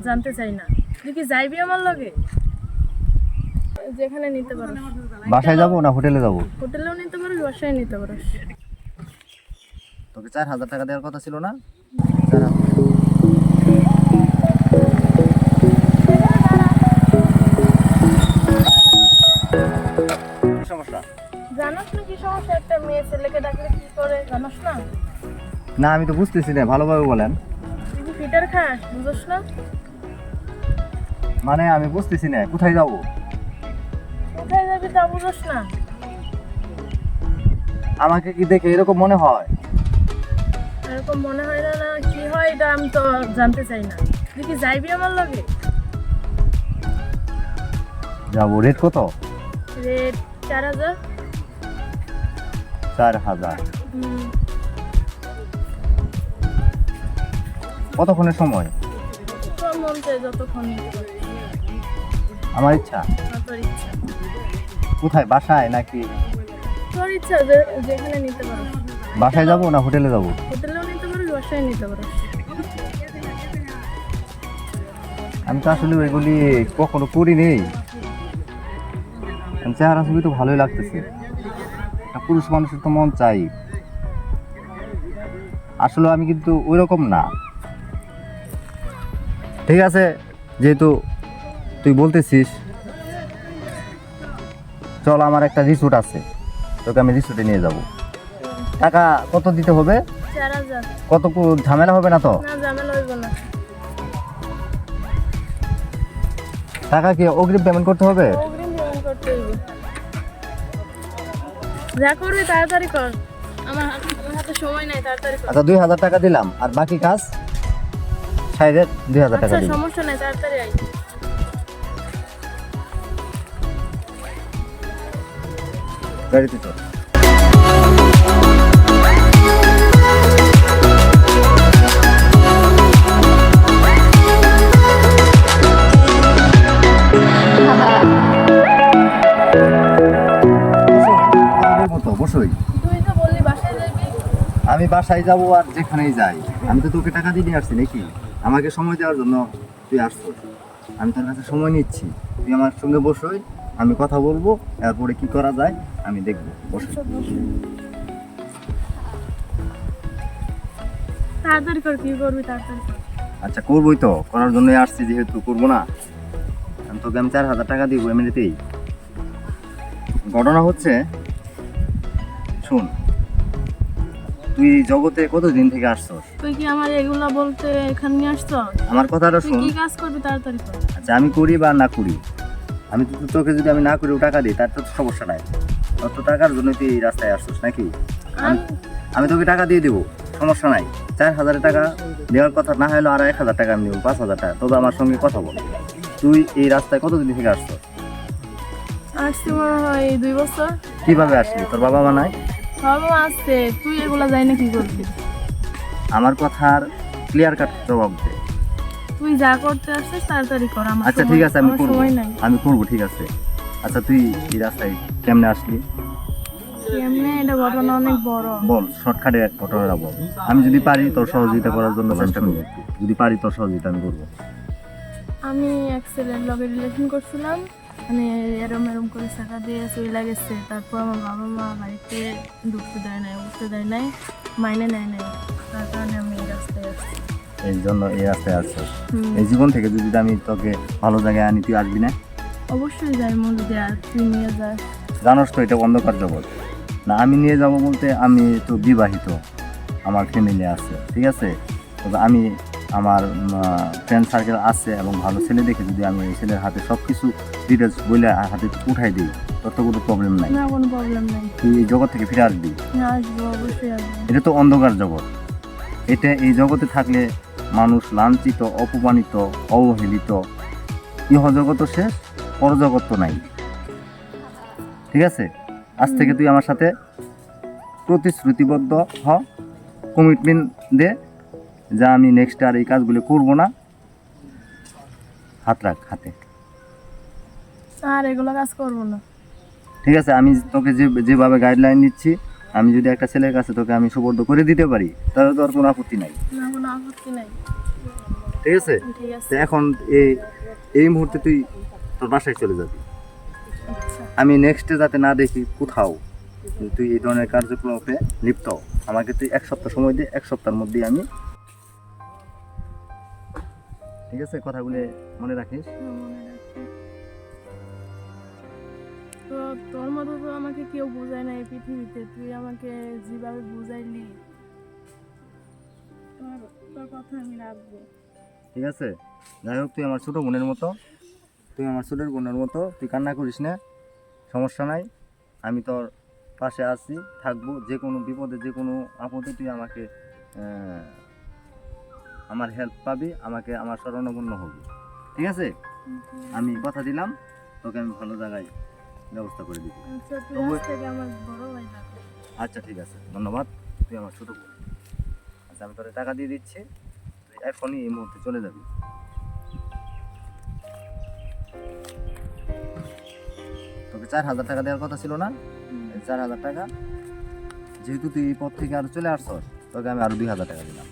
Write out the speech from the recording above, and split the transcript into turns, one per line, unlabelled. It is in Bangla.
জানতে চাই না তুই কি যাইবি আমার লগে? যেখানে নিতে পারো।
বাসায় যাবো না হোটেলে যাবো?
হোটেলেও নিতে পারো, বাসায় নিতে পারো।
তোকে 4,000 টাকা দেওয়ার কথা ছিল না? 4,000। কি সমস্যা?
জানোস না কি সমস্যা? একটা মেয়ে ছেলেকে ডাকলে কি করে জানোস না?
না আমি তো বুঝতেছি না, ভালোভাবে বলেন।
তুই কি ফিটার খাস, বুঝোস না?
মানে আমি বুঝতেছি না, কোথায় যাবো?
কোথায় যাবি তা বুঝোস না?
আমাকে কি দেখে এরকম মনে হয়?
এরকম মনে হয় না, না কি হয় এটা আমি তো জানতে চাই না। তুই কি যাইবি আমার লগে?
যাবো। রেট কত?
রেট 4,000।
4,000। কতক্ষণের সময়?
তোর মন চাই যতক্ষণ নিতে পারবি।
আমার ইচ্ছা।
তোর ইচ্ছা।
কোথায়, বাসায় নাকি?
তোর ইচ্ছা যেখানে নিতে পারো।
বাসায় যাবো না হোটেলে যাবো?
হোটেলেও নিতে পারো, বাসায় নিতে পারো।
আমি তো আসলে ওইগুলি কখনো করিনি। চেহারা ছবি তো ভালোই লাগতেছে, একটা পুরুষ মানুষের তো মন চাই। আসলে আমি কিন্তু ওই রকম না। ঠিক আছে, যেহেতু তুই বলতেছিস, চল আমার একটা রিসোর্ট আছে, তোকে আমি রিসোর্টে নিয়ে যাব। টাকা কত দিতে হবে?
4,000।
কত ঝামেলা হবে না তো?
না ঝামেলা হইব না।
টাকা কি অগ্রিম পেমেন্ট করতে হবে?
অগ্রিম পেমেন্ট করতে হইব। যা করবি তাড়াতাড়ি কর, আমার হাতে সময় নাই, তাড়াতাড়ি কর।
আচ্ছা 2,000 টাকা দিলাম, আর বাকি কাজ সাইডে 2,000 টাকা
আচ্ছা
দিলাম।
সমস্যা নাই, তাড়াতাড়ি আই।
গাড়িতে চল। অবশ্যই
তুই তো বললি বাসায় যাবি।
আমি বাসায় যাব আর যেখানেই যাই, আমি তো তোকে টাকা দিয়ে আসছি নাকি? আমাকে সময় দেওয়ার জন্য তুই আসছিস, আমি তোর কাছে সময় নিচ্ছি। তুই আমার সঙ্গে বসই, আমি কথা বলবো, এরপরে কি করা যায় আমি দেখবো। বসে
তাড়াতাড়ি কর, কি করবি তাড়াতাড়ি কর।
আচ্ছা করবোই তো, করার জন্যই আসছি, যেহেতু করবো না আমি তোকে 4,000 টাকা দিব এমনিতেই। ঘটনা হচ্ছে, শোন, তুই জগতে কতদিন থেকে আসছস?
তুই কি আমার এগুলা বলতে এখানে নিয়ে আসছ?
আমার কথাটা
তুই
শোন।
কি কাজ করবি তাড়াতাড়ি কর।
আচ্ছা আমি করি বা না করি, আমি তো তোকে যদি আমি না করেও টাকা দিই তার তো সমস্যা নাই। তোর তো টাকার জন্য তুই এই রাস্তায় আসছিস নাকি? আমি তোকে টাকা দিয়ে দেবো, সমস্যা নাই। 4,000 টাকা দেওয়ার কথা না হলেও আর 1,000 টাকা আমি দেবো, 5,000 টাকা। তবে আমার সঙ্গে কথা বল, তুই এই রাস্তায় কতদিন থেকে আসছিস?
আসছি মনে হয় 2 বছর।
কিভাবে আসলি? তোর বাবা মা নাই?
বাবা আসছে, তুই এগুলা যাই না কি করবি?
আমার কথার ক্লিয়ার কাট জবাব দে।
তুই যা করতে আসছিস তাড়াতাড়ি কর, আমার
আচ্ছা ঠিক আছে, আমি
আমার
করবো,
সময় নাই।
আমি করবো, ঠিক আছে। আচ্ছা তুই এই রাস্তায় কেমনে আসলি?
এমনি এটা ঘটনা অনেক বড়।
বল, শর্টকাটে ঘটনাটা বল। আমি যদি পারি তোর সহযোগিতা করার জন্য চেষ্টা করবো, যদি পারি তোর সহযোগিতা আমি করবো।
আমি এক ছেলের লগে রিলেশন করছিলাম, মানে এরম করে টাকা দিয়ে চলে গেছে। তারপর আমার বাবা মা বাড়িতে ঢুকতে দেয় নাই, উঠতে দেয় নাই, মাইনে নেয় নাই। তার কারণে আমি এই রাস্তায় আসছি।
এই জন্য এই রাস্তায় আসছিস। এই জীবন থেকে যদি আমি তোকে ভালো জায়গায় আনি, তুই আসবি না?
অবশ্যই যাই, মন যদি আর তুই নিয়ে যাস।
জানোস তো এটা অন্ধকার জগৎ না। আমি নিয়ে যাব বলতে, আমি তো বিবাহিত, আমার ফ্যামিলি আছে, ঠিক আছে। তবে আমি আমার ফ্রেন্ড সার্কেল আছে এবং ভালো ছেলে দেখে যদি আমি এই ছেলের হাতে সব কিছু ডিটেলস বলে হাতে উঠাই দিই, তোর তো কোনো প্রবলেম নাই।
না কোনো প্রবলেম নাই।
তুই এই জগৎ থেকে ফিরে আসবি।
না আসবো, অবশ্যই আসবো।
এটা তো অন্ধকার জগৎ। এটা এই জগতে থাকলে মানুষ লাঞ্ছিত, অপমানিত, অবহেলিত। ইহজগৎ শেষ, পরজগৎ তো নাই, ঠিক আছে। আজ থেকে তুই আমার সাথে প্রতিশ্রুতিবদ্ধ হ, কমিটমেন্ট দে, যা আমি নেক্সট আর এই কাজগুলো করবো না। হাত রাখ হাতে।
আর এগুলো কাজ করবো না।
ঠিক আছে, আমি তোকে যেভাবে গাইডলাইন দিচ্ছি, আমি যদি একটা ছেলের কাছে তোকে আমি সুবর্দ করে দিতে পারি, তাহলে তো আর কোনো আপত্তি নাই।
না কোনো আপত্তি নাই।
ঠিক আছে?
ঠিক আছে।
তো এখন এই মুহূর্তে তুই তোর বাসায় চলে যাবি।
আচ্ছা
আমি নেক্সটে যাতে না দেখি কোথাও তুই এই ধরনের কার্যক্রমে লিপ্ত হও। আমাকে তুই 1 সপ্তাহ সময় দে, 1 সপ্তাহের মধ্যেই আমি, ঠিক আছে, কথাগুলো মনে রাখিস।
মনে রাখবো। তো তোর মতো তো আমাকে কেউ বোঝায় না এই পৃথিবীতে, তুই আমাকে যেভাবে বুঝাইলি তোর তোর কথা আমি রাখবো।
ঠিক আছে, যাই হোক, তুই আমার ছোট বোনের মতো, তুই কান্না করিস না, সমস্যা নাই। আমি তোর পাশে আছি, থাকবো। যে কোনো বিপদে, যে কোনো আপদে তুই আমাকে আমার হেল্প পাবি, আমাকে আমার শরণাপন্ন হবি। ঠিক আছে? আমি কথা দিলাম তোকে আমি ভালো জায়গায় ব্যবস্থা করে দিব।
আচ্ছা তুই
তবু-
আজ থেকে আমার বড় ভাই লাগবে।
আচ্ছা ঠিক আছে, ধন্যবাদ। তুই আমার ছোট বোন। আচ্ছা, আমি তোরে টাকা দিয়ে দিচ্ছি, তুই এখনই এই মুহূর্তে চলে যাবি। তোকে 4,000 টাকা দেওয়ার কথা ছিল না? এই 4,000 টাকা, যেহেতু তুই এই পথ থেকে আরো চলে আসছস, তোকে আমি আরো 2,000 টাকা দিলাম।